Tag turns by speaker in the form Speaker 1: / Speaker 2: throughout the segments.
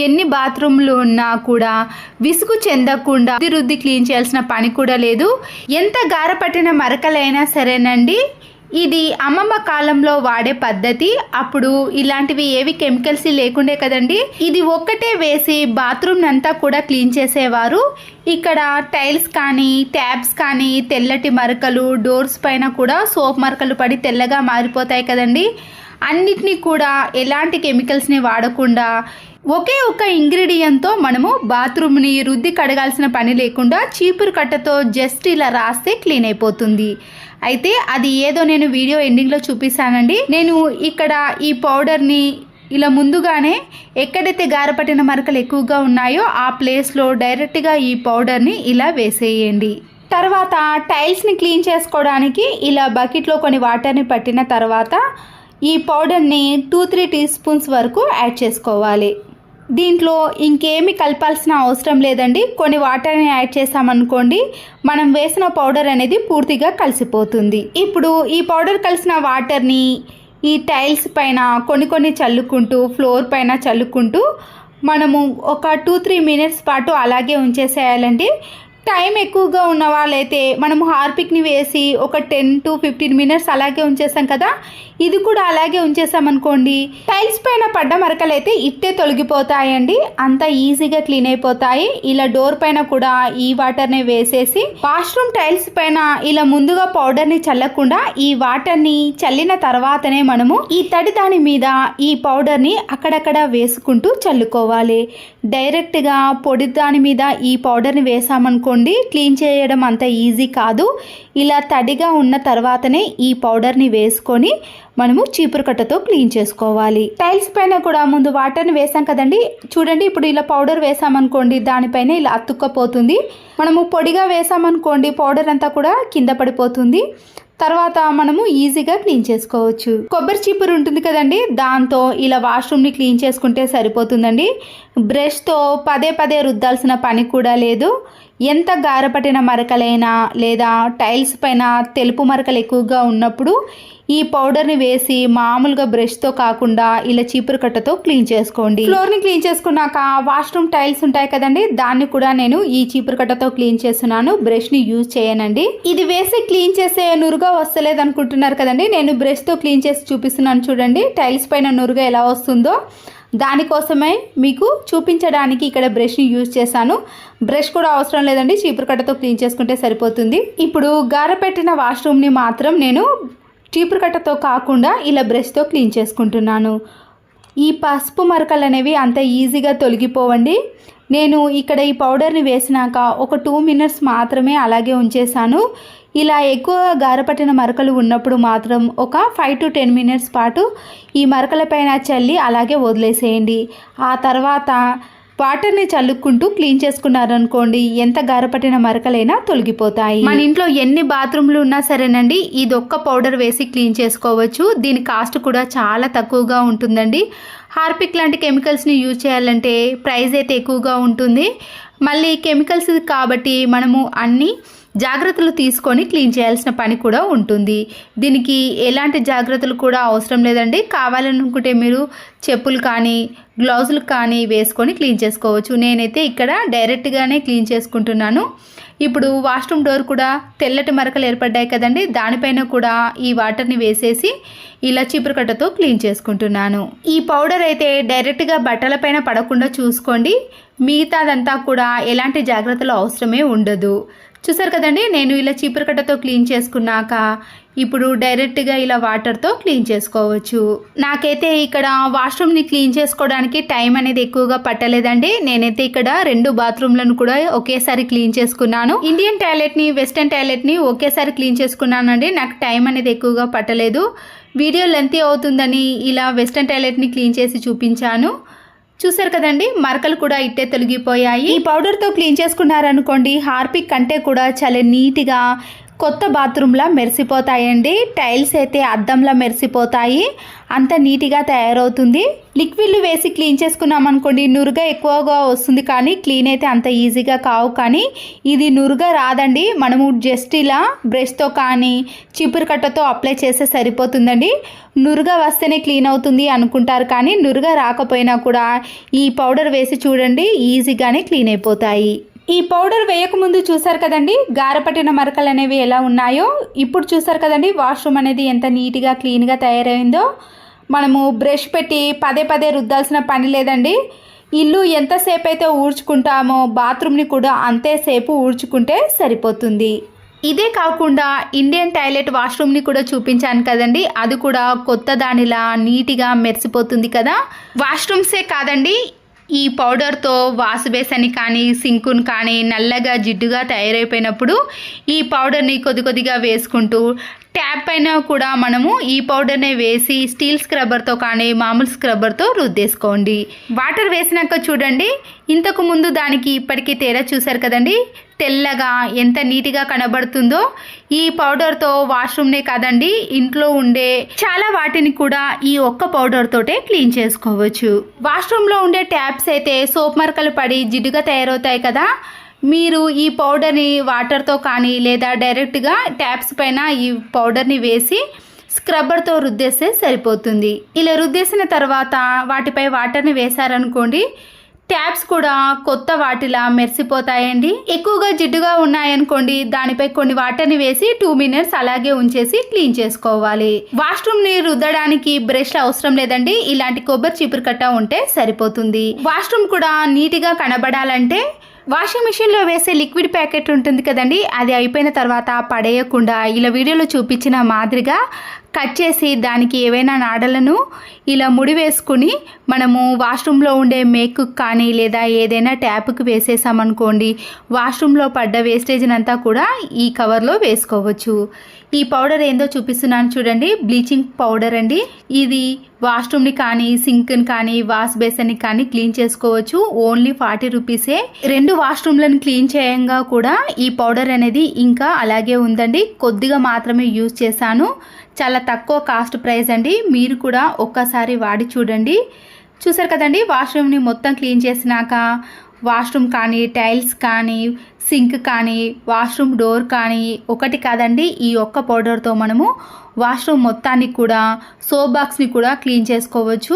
Speaker 1: ఎన్ని బాత్రూమ్లు ఉన్నా కూడా విసుగు చెందకుండా రుద్ది క్లీన్ చేయాల్సిన పని కూడా లేదు. ఎంత గారపట్టిన మరకలైనా సరేనండి, ఇది అమ్మమ్మ కాలంలో వాడే పద్ధతి. అప్పుడు ఇలాంటివి ఏవి కెమికల్స్ లేకుండే కదండి. ఇది ఒక్కటే వేసి బాత్రూమ్ అంతా కూడా క్లీన్ చేసేవారు. ఇక్కడ టైల్స్ కానీ ట్యాబ్స్ కానీ తెల్లటి మరకలు, డోర్స్ పైన కూడా సోప్ మరకలు పడి తెల్లగా మారిపోతాయి కదండి. అన్నిటినీ కూడా ఎలాంటి కెమికల్స్ని వాడకుండా ఒకే ఒక ఇంగ్రీడియంట్తో మనము బాత్రూమ్ని రుద్ది కడగాల్సిన పని లేకుండా చీపురు కట్టతో జస్ట్ ఇలా రాస్తే క్లీన్ అయిపోతుంది. అయితే అది ఏదో నేను వీడియో ఎండింగ్లో చూపిస్తానండి. నేను ఇక్కడ ఈ పౌడర్ని ఇలా ముందుగానే ఎక్కడైతే గారపట్టిన మరకలు ఎక్కువగా ఉన్నాయో ఆ ప్లేస్లో డైరెక్ట్గా ఈ పౌడర్ని ఇలా వేసేయండి. తర్వాత టైల్స్ని క్లీన్ చేసుకోవడానికి ఇలా బకెట్లో కొన్ని వాటర్ని పట్టిన తర్వాత ఈ పౌడర్ని 2-3 టీ స్పూన్స్ వరకు యాడ్ చేసుకోవాలి. దీంట్లో ఇంకేమి కలపాల్సిన అవసరం లేదండి. కొన్ని వాటర్ని యాడ్ చేసామనుకోండి, మనం వేసిన పౌడర్ అనేది పూర్తిగా కలిసిపోతుంది. ఇప్పుడు ఈ పౌడర్ కలిసిన వాటర్ని ఈ టైల్స్ పైన కొన్ని చల్లుకుంటూ, ఫ్లోర్ పైన చల్లుకుంటూ మనము ఒక 2-3 మినిట్స్ పాటు అలాగే ఉంచేసేయాలండి. టైం ఎక్కువగా ఉన్న వాళ్ళైతే మనము హార్పిక్ని వేసి ఒక 10-15 మినిట్స్ అలాగే ఉంచేసాం కదా, ఇది కూడా అలాగే ఉంచేసామనుకోండి, టైల్స్ పైన పడ్డ మరకలు అయితే ఇట్టే తొలగిపోతాయండి. అంత ఈజీగా క్లీన్ అయిపోతాయి. ఇలా డోర్ పైన కూడా ఈ వాటర్ని వేసేసి వాష్రూమ్ టైల్స్ పైన ఇలా ముందుగా పౌడర్ని చల్లకుండా ఈ వాటర్ని చల్లిన తర్వాతనే మనము ఈ తడి దాని మీద ఈ పౌడర్ని అక్కడక్కడ వేసుకుంటూ చల్లుకోవాలి. డైరెక్ట్గా పొడి దాని మీద ఈ పౌడర్ని వేసామనుకోండి, క్లీన్ చేయడం అంత ఈజీ కాదు. ఇలా తడిగా ఉన్న తర్వాతనే ఈ పౌడర్ని వేసుకొని మనము చీపురు కట్టతో క్లీన్ చేసుకోవాలి. టైల్స్ పైన కూడా ముందు వాటర్ని వేసాం కదండి, చూడండి ఇప్పుడు ఇలా పౌడర్ వేసామనుకోండి దానిపైన ఇలా అతుక్కపోతుంది. మనము పొడిగా వేసామనుకోండి పౌడర్ అంతా కూడా కింద పడిపోతుంది. తర్వాత మనము ఈజీగా క్లీన్ చేసుకోవచ్చు. కొబ్బరి చీపురు ఉంటుంది కదండి, దాంతో ఇలా వాష్రూమ్ని క్లీన్ చేసుకుంటే సరిపోతుందండి. బ్రష్తో పదే రుద్దాల్సిన పని కూడా లేదు. ఎంత గారపట్టిన మరకలైనా లేదా టైల్స్ పైన తెలుపు మరకలు ఎక్కువగా ఉన్నప్పుడు ఈ పౌడర్ని వేసి మామూలుగా బ్రష్తో కాకుండా ఇలా చీపురు కట్టతో క్లీన్ చేసుకోండి. ఫ్లోర్ని క్లీన్ చేసుకున్నాక వాష్రూమ్ టైల్స్ ఉంటాయి కదండి, దాన్ని కూడా నేను ఈ చీపురు కట్టతో క్లీన్ చేస్తున్నాను. బ్రష్ని యూజ్ చేయనండి. ఇది వేసి క్లీన్ చేసే నురుగా వస్తలేదు అనుకుంటున్నారు కదండి, నేను బ్రష్తో క్లీన్ చేసి చూపిస్తున్నాను. చూడండి టైల్స్ పైన నురుగా ఎలా వస్తుందో, దానికోసమే మీకు చూపించడానికి ఇక్కడ బ్రష్ని యూజ్ చేశాను. బ్రష్ కూడా అవసరం లేదండి, చీపురు కట్టతో క్లీన్ చేసుకుంటే సరిపోతుంది. ఇప్పుడు గారపెట్టిన వాష్రూమ్ని మాత్రం నేను చీపురు కట్టతో కాకుండా ఇలా బ్రష్తో క్లీన్ చేసుకుంటున్నాను. ఈ పసుపు మరకలు అనేవి అంత ఈజీగా తొలగిపోవండి. నేను ఇక్కడ ఈ పౌడర్ని వేసినాక ఒక 2 మినిట్స్ మాత్రమే అలాగే ఉంచేసాను. ఇలా ఎక్కువ గారపట్టిన మరకలు ఉన్నప్పుడు మాత్రం ఒక 5-10 మినిట్స్ పాటు ఈ మరకల పైన చల్లి అలాగే వదిలేసేయండి. ఆ తర్వాత వాటర్ని చల్లుకుంటూ క్లీన్ చేసుకున్నారనుకోండి, ఎంత గారపట్టిన మరకలైనా తొలగిపోతాయి. మన ఇంట్లో ఎన్ని బాత్రూమ్లు ఉన్నా సరేనండి, ఇది ఒక్క పౌడర్ వేసి క్లీన్ చేసుకోవచ్చు. దీని కాస్ట్ కూడా చాలా తక్కువగా ఉంటుందండి. హార్పిక్ లాంటి కెమికల్స్ని యూజ్ చేయాలంటే ప్రైస్ అయితే ఎక్కువగా ఉంటుంది. మళ్ళీ కెమికల్స్ కాబట్టి మనము అన్ని జాగ్రత్తలు తీసుకొని క్లీన్ చేయాల్సిన పని కూడా ఉంటుంది. దీనికి ఎలాంటి జాగ్రత్తలు కూడా అవసరం లేదండి. కావాలనుకుంటే మీరు చెప్పులు కానీ గ్లౌజులు కానీ వేసుకొని క్లీన్ చేసుకోవచ్చు. నేనైతే ఇక్కడ డైరెక్ట్గానే క్లీన్ చేసుకుంటున్నాను. ఇప్పుడు వాష్రూమ్ డోర్ కూడా తెల్లటి మరకలు ఏర్పడ్డాయి కదండి, దానిపైన కూడా ఈ వాటర్ని వేసేసి ఇలా చీపురు కట్టతో క్లీన్ చేసుకుంటున్నాను. ఈ పౌడర్ అయితే డైరెక్ట్గా బట్టలపైన పడకుండా చూసుకోండి. మిగతాదంతా కూడా ఎలాంటి జాగ్రత్తలు అవసరమే ఉండదు. చూసారు కదండి, నేను ఇలా చీపురు కట్టతో క్లీన్ చేసుకున్నాక ఇప్పుడు డైరెక్ట్గా ఇలా వాటర్తో క్లీన్ చేసుకోవచ్చు. నాకైతే ఇక్కడ వాష్రూమ్ని క్లీన్ చేసుకోవడానికి టైం అనేది ఎక్కువగా పట్టలేదండి. నేనైతే ఇక్కడ 2 బాత్రూమ్లను కూడా ఒకేసారి క్లీన్ చేసుకున్నాను. ఇండియన్ టాయిలెట్ని వెస్టర్న్ టాయిలెట్ని ఒకేసారి క్లీన్ చేసుకున్నానండి. నాకు టైం అనేది ఎక్కువగా పట్టలేదు. వీడియో లెంతీ అవుతుందని ఇలా వెస్టర్న్ టాయిలెట్ని క్లీన్ చేసి చూపించాను. చూసారు కదండి, మరకలు కూడా ఇట్టే తొలగిపోయాయి. ఈ పౌడర్తో క్లీన్ చేసుకున్నారనుకోండి, హార్పిక్ కంటే కూడా చాలా నీట్గా కొత్త బాత్రూమ్లా మెరిసిపోతాయండి. టైల్స్ అయితే అద్దంలా మెరిసిపోతాయి. అంత నీట్గా తయారవుతుంది. లిక్విడ్లు వేసి క్లీన్ చేసుకున్నాం అనుకోండి నురుగ ఎక్కువగా వస్తుంది, కానీ క్లీన్ అయితే అంత ఈజీగా కావు. కానీ ఇది నురుగ రాదండి. మనము జస్ట్ ఇలా బ్రష్తో కానీ చీపురు కట్టతో అప్లై చేస్తే సరిపోతుందండి. నురుగ వస్తేనే క్లీన్ అవుతుంది అనుకుంటారు, కానీ నురుగ రాకపోయినా కూడా ఈ పౌడర్ వేసి చూడండి ఈజీగానే క్లీన్ అయిపోతాయి. ఈ పౌడర్ వేయకముందు చూసారు కదండి గారపట్టిన మరకలు అనేవి ఎలా ఉన్నాయో. ఇప్పుడు చూసారు కదండి వాష్రూమ్ అనేది ఎంత నీట్గా క్లీన్గా తయారైందో. మనము బ్రష్ పెట్టి పదే పదే రుద్దాల్సిన పని లేదండి. ఇల్లు ఎంతసేపు అయితే ఊడ్చుకుంటామో బాత్రూమ్ని కూడా అంతేసేపు ఊడ్చుకుంటే సరిపోతుంది. ఇదే కాకుండా ఇండియన్ టాయిలెట్ వాష్రూమ్ని కూడా చూపించాను కదండి, అది కూడా కొత్త దానిలా నీట్గా మెరిసిపోతుంది కదా. వాష్రూమ్సే కాదండి, ఈ పౌడర్తో వాష్ బేసిన్ కానీ సింకును కానీ నల్లగా జిడ్డుగా తయారైపోయినప్పుడు ఈ పౌడర్ని కొద్దిగా వేసుకుంటూ ట్యాప్ పైన కూడా మనము ఈ పౌడర్నే వేసి స్టీల్ స్క్రబ్బర్తో కానీ మామూలు స్క్రబ్బర్తో రుద్దేసుకోండి. వాటర్ వేసినాక చూడండి ఇంతకు ముందు దానికి ఇప్పటికీ తేడా చూసారు కదండి, తెల్లగా ఎంత నీట్గా కనబడుతుందో. ఈ పౌడర్తో వాష్రూమ్నే కాదండి ఇంట్లో ఉండే చాలా వాటిని కూడా ఈ ఒక్క పౌడర్ తోటే క్లీన్ చేసుకోవచ్చు. వాష్రూమ్లో ఉండే ట్యాప్స్ అయితే సోప్ మరకలు పడి జిడ్డుగా తయారవుతాయి కదా. మీరు ఈ పౌడర్ని వాటర్తో కానీ లేదా డైరెక్ట్గా ట్యాప్స్ పైన ఈ పౌడర్ని వేసి స్క్రబ్బర్తో రుద్దేస్తే సరిపోతుంది. ఇలా రుద్దేసిన తర్వాత వాటిపై వాటర్ని వేశారనుకోండి ట్యాప్స్ కూడా కొత్త వాటిలా మెరిసిపోతాయండి. ఎక్కువగా జిడ్డుగా ఉన్నాయనుకోండి దానిపై కొన్ని వాటర్ని వేసి 2 minutes అలాగే ఉంచేసి క్లీన్ చేసుకోవాలి. వాష్రూమ్ని రుద్దడానికి బ్రష్ అవసరం లేదండి, ఇలాంటి కొబ్బరి చీపురు కట్ట ఉంటే సరిపోతుంది. వాష్రూమ్ కూడా నీట్గా కనబడాలంటే వాషింగ్ మిషన్లో వేసే లిక్విడ్ ప్యాకెట్ ఉంటుంది కదండి, అది అయిపోయిన తర్వాత పడేయకుండా ఇలా వీడియోలో చూపించిన మాదిరిగా కట్ చేసి దానికి ఏవైనా నాడలను ఇలా ముడి వేసుకుని మనము వాష్రూమ్లో ఉండే మేకు కానీ లేదా ఏదైనా ట్యాప్కి వేసేసామనుకోండి వాష్రూమ్లో పడ్డ వేస్టేజ్ని అంతా కూడా ఈ కవర్లో వేసుకోవచ్చు. ఈ పౌడర్ ఏందో చూపిస్తున్నాను చూడండి, బ్లీచింగ్ పౌడర్ అండి. ఇది వాష్రూమ్ని కానీ సింక్ని కానీ వాష్ బేసిన్ని కానీ క్లీన్ చేసుకోవచ్చు. ఓన్లీ 40 రూపీసే. 2 వాష్రూమ్లను క్లీన్ చేయంగా కూడా ఈ పౌడర్ అనేది ఇంకా అలాగే ఉందండి. కొద్దిగా మాత్రమే యూజ్ చేశాను, చాలా తక్కువ కాస్ట్ ప్రైస్ అండి. మీరు కూడా ఒక్కసారి వాడి చూడండి. చూసారు కదండి వాష్రూమ్ని మొత్తం క్లీన్ చేసినాక వాష్రూమ్ కానీ టైల్స్ కానీ సింక్ కానీ వాష్రూమ్ డోర్ కానీ ఒకటి కాదండి ఈ ఒక్క పౌడర్తో మనము వాష్రూమ్ మొత్తాన్ని కూడా సోప్ బాక్స్ని కూడా క్లీన్ చేసుకోవచ్చు.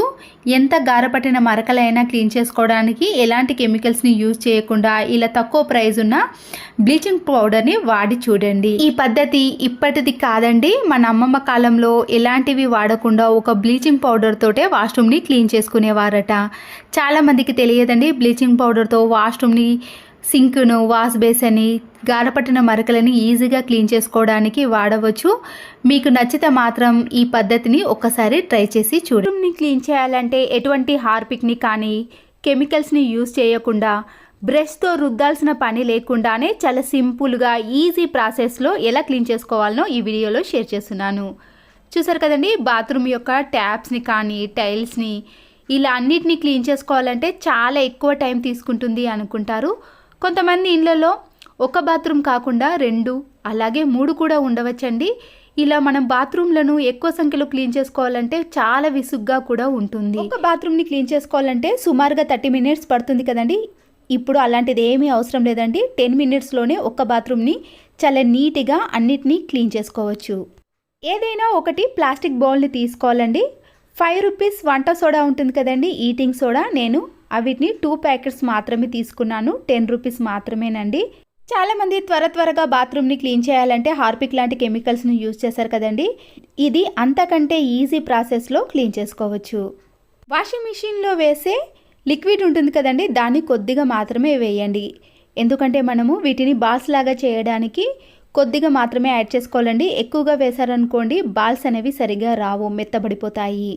Speaker 1: ఎంత గారపట్టిన మరకలైనా క్లీన్ చేసుకోవడానికి ఎలాంటి కెమికల్స్ని యూజ్ చేయకుండా ఇలా తక్కువ ప్రైస్ ఉన్న బ్లీచింగ్ పౌడర్ని వాడి చూడండి. ఈ పద్ధతి ఇప్పటిది కాదండి, మన అమ్మమ్మ కాలంలో ఎలాంటివి వాడకుండా ఒక బ్లీచింగ్ పౌడర్ తోటే వాష్రూమ్ని క్లీన్ చేసుకునేవారట. చాలామందికి తెలియదండి బ్లీచింగ్ పౌడర్తో వాష్రూమ్ని సింక్ను వాష్ బేసిన్ని గారపట్టిన మరకలని ఈజీగా క్లీన్ చేసుకోవడానికి వాడవచ్చు. మీకు నచ్చితే మాత్రం ఈ పద్ధతిని ఒక్కసారి ట్రై చేసి చూడండి. క్లీన్ చేయాలంటే ఎటువంటి హార్పిక్ని కానీ కెమికల్స్ని యూజ్ చేయకుండా బ్రష్తో రుద్దాల్సిన పని లేకుండానే చాలా సింపుల్గా ఈజీ ప్రాసెస్లో ఎలా క్లీన్ చేసుకోవాలనో ఈ వీడియోలో షేర్ చేస్తున్నాను. చూసారు కదండి బాత్రూమ్ యొక్క ట్యాప్స్ని కానీ టైల్స్ని ఇలా అన్నిటినీ క్లీన్ చేసుకోవాలంటే చాలా ఎక్కువ టైం తీసుకుంటుంది అనుకుంటారు. కొంతమంది ఇళ్ళలో ఒక బాత్రూమ్ కాకుండా 2 అలాగే 3 కూడా ఉండవచ్చండి. ఇలా మనం బాత్రూమ్లను ఎక్కువ సంఖ్యలో క్లీన్ చేసుకోవాలంటే చాలా విసుగ్గా కూడా ఉంటుంది. ఒక బాత్రూమ్ని క్లీన్ చేసుకోవాలంటే సుమారుగా 30 minutes పడుతుంది కదండి. ఇప్పుడు అలాంటిది ఏమీ అవసరం లేదండి, 10 minutesలోనే ఒక బాత్రూమ్ని చాలా నీట్గా అన్నిటినీ క్లీన్ చేసుకోవచ్చు. ఏదైనా ఒకటి ప్లాస్టిక్ బౌల్ని తీసుకోవాలండి. 5 రూపీస్ వంట సోడా ఉంటుంది కదండి, ఈటింగ్ సోడా. నేను వీటిని 2 ప్యాకెట్స్ మాత్రమే తీసుకున్నాను, 10 రూపీస్ మాత్రమేనండి. చాలామంది త్వరగా బాత్రూమ్ని క్లీన్ చేయాలంటే హార్పిక్ లాంటి కెమికల్స్ని యూజ్ చేస్తారు కదండి. ఇది అంతకంటే ఈజీ ప్రాసెస్లో క్లీన్ చేసుకోవచ్చు. వాషింగ్ మిషన్లో వేసే లిక్విడ్ ఉంటుంది కదండి, దాన్ని కొద్దిగా మాత్రమే వేయండి. ఎందుకంటే మనము వీటిని బాల్స్ లాగా చేయడానికి కొద్దిగా మాత్రమే యాడ్ చేసుకోవాలండి. ఎక్కువగా వేశారనుకోండి బాల్స్ అనేవి సరిగా రావు, మెత్తబడిపోతాయి.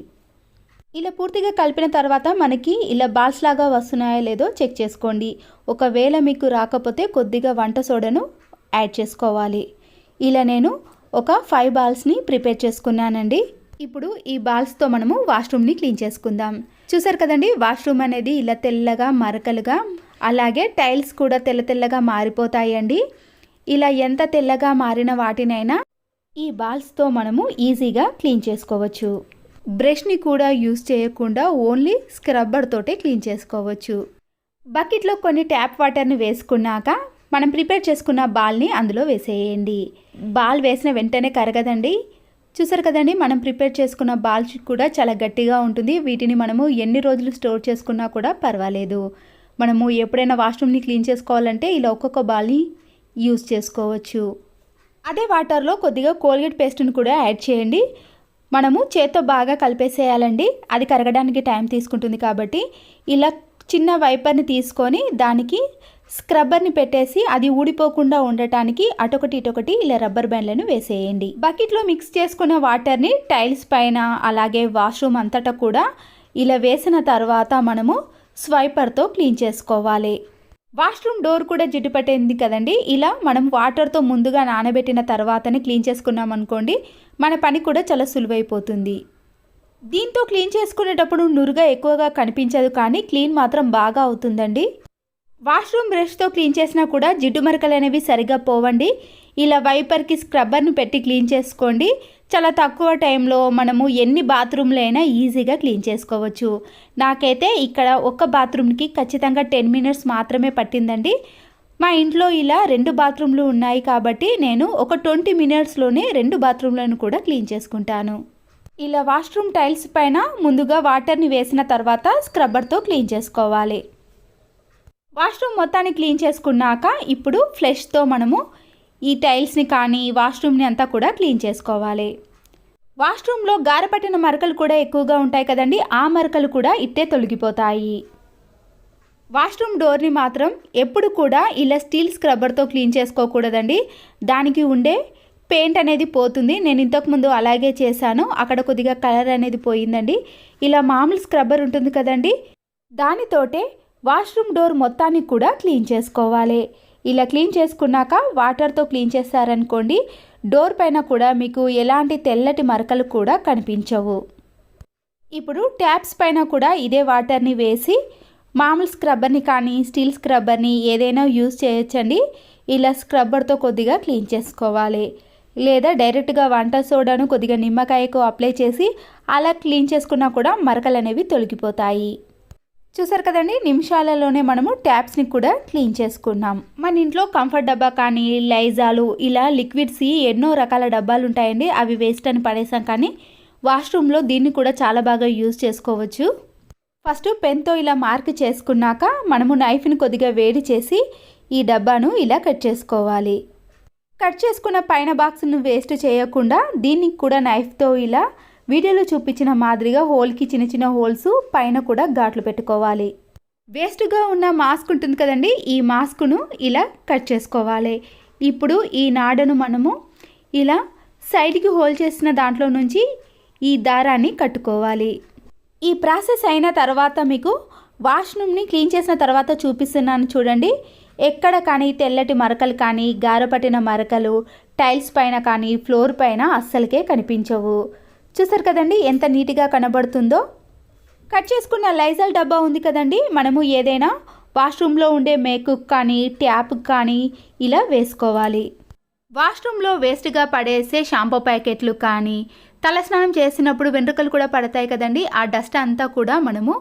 Speaker 1: ఇలా పూర్తిగా కలిపిన తర్వాత మనకి ఇలా బాల్స్ లాగా వస్తున్నాయో లేదో చెక్ చేసుకోండి. ఒకవేళ మీకు రాకపోతే కొద్దిగా వంట సోడాను యాడ్ చేసుకోవాలి. ఇలా నేను ఒక 5 బాల్స్ని ప్రిపేర్ చేసుకున్నానండి. ఇప్పుడు ఈ బాల్స్తో మనము వాష్రూమ్ని క్లీన్ చేసుకుందాం. చూసారు కదండి వాష్రూమ్ అనేది ఇలా తెల్లగా మరకలుగా అలాగే టైల్స్ కూడా తెల్లగా మారిపోతాయండి. ఇలా ఎంత తెల్లగా మారిన వాటినైనా ఈ బాల్స్తో మనము ఈజీగా క్లీన్ చేసుకోవచ్చు. బ్రష్ని కూడా యూస్ చేయకుండా ఓన్లీ స్క్రబ్బర్ తోటే క్లీన్ చేసుకోవచ్చు. బకెట్లో కొన్ని ట్యాప్ వాటర్ని వేసుకున్నాక మనం ప్రిపేర్ చేసుకున్న బాల్ని అందులో వేసేయండి. బాల్ వేసిన వెంటనే కరగదండి. చూసారు కదండి, మనం ప్రిపేర్ చేసుకున్న బాల్ కూడా చాలా గట్టిగా ఉంటుంది. వీటిని మనము ఎన్ని రోజులు స్టోర్ చేసుకున్నా కూడా పర్వాలేదు. మనము ఎప్పుడైనా వాష్రూమ్ని క్లీన్ చేసుకోవాలంటే ఇలా ఒక్కొక్క బాల్ని యూస్ చేసుకోవచ్చు. అదే వాటర్లో కొద్దిగా కోల్గేట్ పేస్ట్ని కూడా యాడ్ చేయండి. మనము చేత్తో బాగా కలిపేసేయాలండి. అది కరగడానికి టైం తీసుకుంటుంది కాబట్టి ఇలా చిన్న వైపర్ని తీసుకొని దానికి స్క్రబ్బర్ని పెట్టేసి అది ఊడిపోకుండా ఉండటానికి అటొకటి ఇటొకటి ఇలా రబ్బర్ బ్యాండ్లను వేసేయండి. బకెట్లో మిక్స్ చేసుకున్న వాటర్ని టైల్స్ పైన అలాగే వాష్రూమ్ అంతటా కూడా ఇలా వేసిన తర్వాత మనము స్వైపర్తో క్లీన్ చేసుకోవాలి. వాష్రూమ్ డోర్ కూడా జిడ్డు పట్టేది కదండి. ఇలా మనం వాటర్తో ముందుగా నానబెట్టిన తర్వాతనే క్లీన్ చేసుకున్నాం అనుకోండి, మన పని కూడా చాలా సులువైపోతుంది. దీంతో క్లీన్ చేసుకునేటప్పుడు నురుగా ఎక్కువగా కనిపించదు, కానీ క్లీన్ మాత్రం బాగా అవుతుందండి. వాష్రూమ్ బ్రష్తో క్లీన్ చేసినా కూడా జిడ్డు మరకలు అనేవి సరిగ్గా పోవండి. ఇలా వైపర్కి స్క్రబ్బర్ను పెట్టి క్లీన్ చేసుకోండి. చాలా తక్కువ టైంలో మనము ఎన్ని బాత్రూమ్లు అయినా ఈజీగా క్లీన్ చేసుకోవచ్చు. నాకైతే ఇక్కడ ఒక బాత్రూమ్కి ఖచ్చితంగా 10 మినిట్స్ మాత్రమే పట్టిందండి. మా ఇంట్లో ఇలా 2 బాత్రూమ్లు ఉన్నాయి కాబట్టి నేను ఒక 20 మినిట్స్లోనే 2 బాత్రూమ్లను కూడా క్లీన్ చేసుకుంటాను. ఇలా వాష్రూమ్ టైల్స్ పైన ముందుగా వాటర్ని వేసిన తర్వాత స్క్రబ్బర్తో క్లీన్ చేసుకోవాలి. వాష్రూమ్ మొత్తాన్ని క్లీన్ చేసుకున్నాక ఇప్పుడు ఫ్లష్తో మనము ఈ టైల్స్ని కానీ వాష్రూమ్ని అంతా కూడా క్లీన్ చేసుకోవాలి. వాష్రూమ్లో గారపట్టిన మరకలు కూడా ఎక్కువగా ఉంటాయి కదండి, ఆ మరకలు కూడా ఇట్టే తొలగిపోతాయి. వాష్రూమ్ డోర్ని మాత్రం ఎప్పుడు కూడా ఇలా స్టీల్ స్క్రబ్బర్తో క్లీన్ చేసుకోకూడదండి. దానికి ఉండే పెయింట్ అనేది పోతుంది. నేను ఇంతకుముందు అలాగే చేశాను, అక్కడ కొద్దిగా కలర్ అనేది పోయిందండి. ఇలా మామూలు స్క్రబ్బర్ ఉంటుంది కదండి, దానితోటే వాష్రూమ్ డోర్ మొత్తాన్ని కూడా క్లీన్ చేసుకోవాలి. ఇలా క్లీన్ చేసుకున్నాక వాటర్తో క్లీన్ చేస్తారనుకోండి, డోర్ పైన కూడా మీకు ఎలాంటి తెల్లటి మరకలు కూడా కనిపించవు. ఇప్పుడు ట్యాప్స్ పైన కూడా ఇదే వాటర్ని వేసి మామూలు స్క్రబ్బర్ని కానీ స్టీల్ స్క్రబ్బర్ని ఏదైనా యూజ్ చేయొచ్చండి. ఇలా స్క్రబ్బర్తో కొద్దిగా క్లీన్ చేసుకోవాలి. లేదా డైరెక్ట్గా వంట సోడాను కొద్దిగా నిమ్మకాయకు అప్లై చేసి అలా క్లీన్ చేసుకున్నా కూడా మరకలు అనేవి తొలగిపోతాయి. చూసారు కదండి, నిమిషాలలోనే మనము ట్యాప్స్ని కూడా క్లీన్ చేసుకున్నాం. మన ఇంట్లో కంఫర్ట్ డబ్బా కానీ లైజాలు ఇలా లిక్విడ్స్ ఎన్నో రకాల డబ్బాలు ఉంటాయండి. అవి వేస్ట్ అని పడేసాం, కానీ వాష్రూమ్లో దీన్ని కూడా చాలా బాగా యూజ్ చేసుకోవచ్చు. ఫస్ట్ పెన్తో ఇలా మార్క్ చేసుకున్నాక మనము నైఫ్ని కొద్దిగా వేడి చేసి ఈ డబ్బాను ఇలా కట్ చేసుకోవాలి. కట్ చేసుకున్న పైన బాక్స్ను వేస్ట్ చేయకుండా దీన్ని కూడా నైఫ్తో ఇలా వీడియోలో చూపించిన మాదిరిగా హోల్కి చిన్న చిన్న హోల్స్ పైన కూడా ఘాట్లు పెట్టుకోవాలి. వేస్ట్గా ఉన్న మాస్క్ ఉంటుంది కదండి, ఈ మాస్క్ను ఇలా కట్ చేసుకోవాలి. ఇప్పుడు ఈ నాడను మనము ఇలా సైడ్కి హోల్ చేసిన దాంట్లో నుంచి ఈ దారాన్ని కట్టుకోవాలి. ఈ ప్రాసెస్ అయిన తర్వాత మీకు వాష్రూమ్ని క్లీన్ చేసిన తర్వాత చూపిస్తున్నాను చూడండి. ఎక్కడ కానీ తెల్లటి మరకలు కానీ గారపట్టిన మరకలు టైల్స్ పైన కానీ ఫ్లోర్ పైన అస్సలకే కనిపించవు. చూసారు కదండి ఎంత నీట్గా కనబడుతుందో. కట్ చేసుకున్న లైజాల్ డబ్బా ఉంది కదండి, మనము ఏదైనా వాష్రూమ్లో ఉండే మేకుక్ కానీ ట్యాప్కి కానీ ఇలా వేసుకోవాలి. వాష్రూమ్లో వేస్ట్గా పడేసే షాంపూ ప్యాకెట్లు కానీ తలస్నానం చేసినప్పుడు వెంట్రుకలు కూడా పడతాయి కదండి, ఆ డస్ట్ అంతా కూడా మనము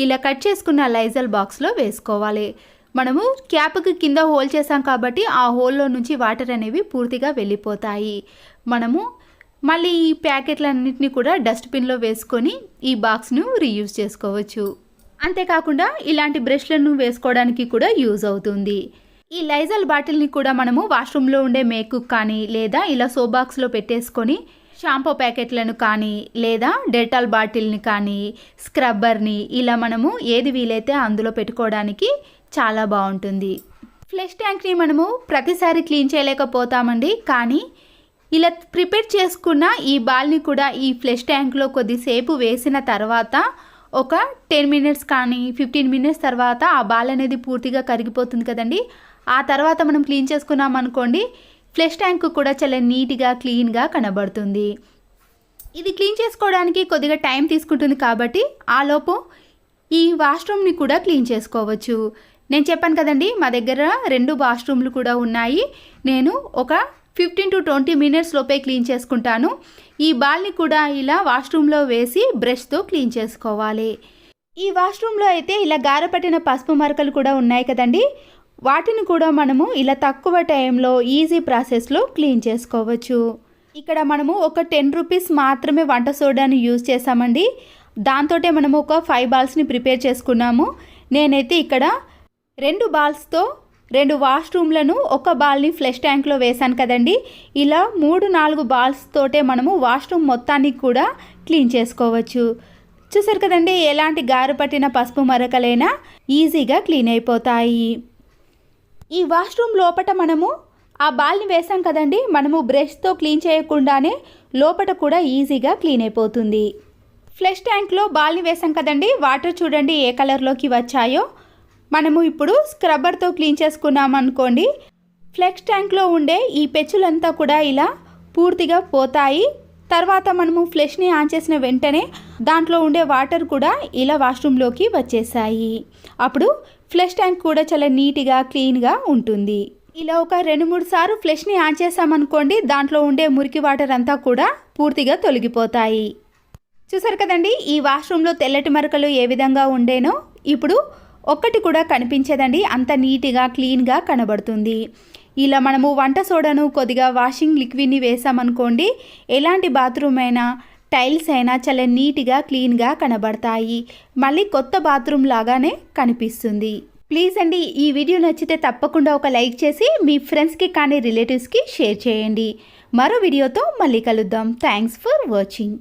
Speaker 1: ఇలా కట్ చేసుకున్న లైజాల్ బాక్స్లో వేసుకోవాలి. మనము క్యాప్కి కింద హోల్ చేసాం కాబట్టి ఆ హోల్లో నుంచి వాటర్ అనేవి పూర్తిగా వెళ్ళిపోతాయి. మనము మళ్ళీ ఈ ప్యాకెట్లన్నింటినీ కూడా డస్ట్బిన్లో వేసుకొని ఈ బాక్స్ను రీయూజ్ చేసుకోవచ్చు. అంతేకాకుండా ఇలాంటి బ్రష్లను వేసుకోవడానికి కూడా యూజ్ అవుతుంది. ఈ లైజాల్ బాటిల్ని కూడా మనము వాష్రూమ్లో ఉండే మేకుక్ కానీ లేదా ఇలా సోప్ బాక్స్లో పెట్టేసుకొని షాంపూ ప్యాకెట్లను కానీ లేదా డెటాల్ బాటిల్ని కానీ స్క్రబ్బర్ని ఇలా మనము ఏది వీలైతే అందులో పెట్టుకోవడానికి చాలా బాగుంటుంది. ఫ్లష్ ట్యాంక్ని మనము ప్రతిసారి క్లీన్ చేయలేకపోతామండి, కానీ ఇలా ప్రిపేర్ చేసుకున్న ఈ బాల్ని కూడా ఈ ఫ్లష్ ట్యాంక్లో కొద్దిసేపు వేసిన తర్వాత ఒక 10 మినిట్స్ కానీ 15 మినిట్స్ తర్వాత ఆ బాల్ అనేది పూర్తిగా కరిగిపోతుంది కదండి. ఆ తర్వాత మనం క్లీన్ చేసుకున్నాం అనుకోండి, ఫ్లష్ ట్యాంక్ కూడా చాలా నీట్గా క్లీన్గా కనబడుతుంది. ఇది క్లీన్ చేసుకోవడానికి కొద్దిగా టైం తీసుకుంటుంది కాబట్టి ఆలోపు ఈ వాష్రూమ్ని కూడా క్లీన్ చేసుకోవచ్చు. నేను చెప్పాను కదండి మా దగ్గర 2 వాష్రూమ్లు కూడా ఉన్నాయి. నేను ఒక 15 to 20 మినిట్స్ లోపే క్లీన్ చేసుకుంటాను. ఈ బాల్ని కూడా ఇలా వాష్రూమ్లో వేసి బ్రష్తో క్లీన్ చేసుకోవాలి. ఈ వాష్రూమ్లో అయితే ఇలా గారపట్టిన పసుపు మరకలు కూడా ఉన్నాయి కదండి, వాటిని కూడా మనము ఇలా తక్కువ టైంలో ఈజీ ప్రాసెస్లో క్లీన్ చేసుకోవచ్చు. ఇక్కడ మనము ఒక 10 రూపీస్ మాత్రమే వంట సోడాని యూజ్ చేసామండి. దాంతోటే మనము ఒక 5 బాల్స్ని ప్రిపేర్ చేసుకున్నాము. నేనైతే ఇక్కడ 2 బాల్స్తో 2 వాష్రూమ్లను ఒక బాల్ని ఫ్లష్ ట్యాంక్లో వేశాను కదండి. ఇలా 3-4 బాల్స్ తోటే మనము వాష్రూమ్ మొత్తాన్ని కూడా క్లీన్ చేసుకోవచ్చు. చూసారు కదండి, ఎలాంటి గారు పట్టిన పసుపు మరకలైనా ఈజీగా క్లీన్ అయిపోతాయి. ఈ వాష్రూమ్ లోపట మనము ఆ బాల్ని వేసాం కదండి, మనము బ్రష్తో క్లీన్ చేయకుండానే లోపట కూడా ఈజీగా క్లీన్ అయిపోతుంది. ఫ్లష్ ట్యాంక్లో బాల్ని వేసాం కదండి, వాటర్ చూడండి ఏ కలర్లోకి వచ్చాయో. మనము ఇప్పుడు స్క్రబ్బర్తో క్లీన్ చేసుకున్నాం అనుకోండి, ఫ్లష్ ట్యాంక్లో ఉండే ఈ పెచ్చులంతా కూడా ఇలా పూర్తిగా పోతాయి. తర్వాత మనము ఫ్లష్ని ఆన్ చేసిన వెంటనే దాంట్లో ఉండే వాటర్ కూడా ఇలా వాష్రూమ్లోకి వచ్చేసాయి. అప్పుడు ఫ్లష్ ట్యాంక్ కూడా చాలా నీట్గా క్లీన్గా ఉంటుంది. ఇలా ఒక 2-3 సార్లు ఫ్లష్ని ఆన్ చేసామనుకోండి, దాంట్లో ఉండే మురికి వాటర్ అంతా కూడా పూర్తిగా తొలగిపోతాయి. చూసారు కదండి, ఈ వాష్రూమ్లో తెల్లటి మరకలు ఏ విధంగా ఉండేనో ఇప్పుడు ఒక్కటి కూడా కనిపించదండి, అంత నీట్గా క్లీన్గా కనబడుతుంది. ఇలా మనము వంట సోడాను కొద్దిగా వాషింగ్ లిక్విడ్ని వేసామనుకోండి, ఎలాంటి బాత్రూమ్ అయినా టైల్స్ అయినా చాలా నీట్గా క్లీన్గా కనబడతాయి. మళ్ళీ కొత్త బాత్రూమ్ లాగానే కనిపిస్తుంది. ప్లీజ్ అండి, ఈ వీడియో నచ్చితే తప్పకుండా ఒక లైక్ చేసి మీ ఫ్రెండ్స్కి కానీ రిలేటివ్స్కి షేర్ చేయండి. మరో వీడియోతో మళ్ళీ కలుద్దాం. Thanks for watching.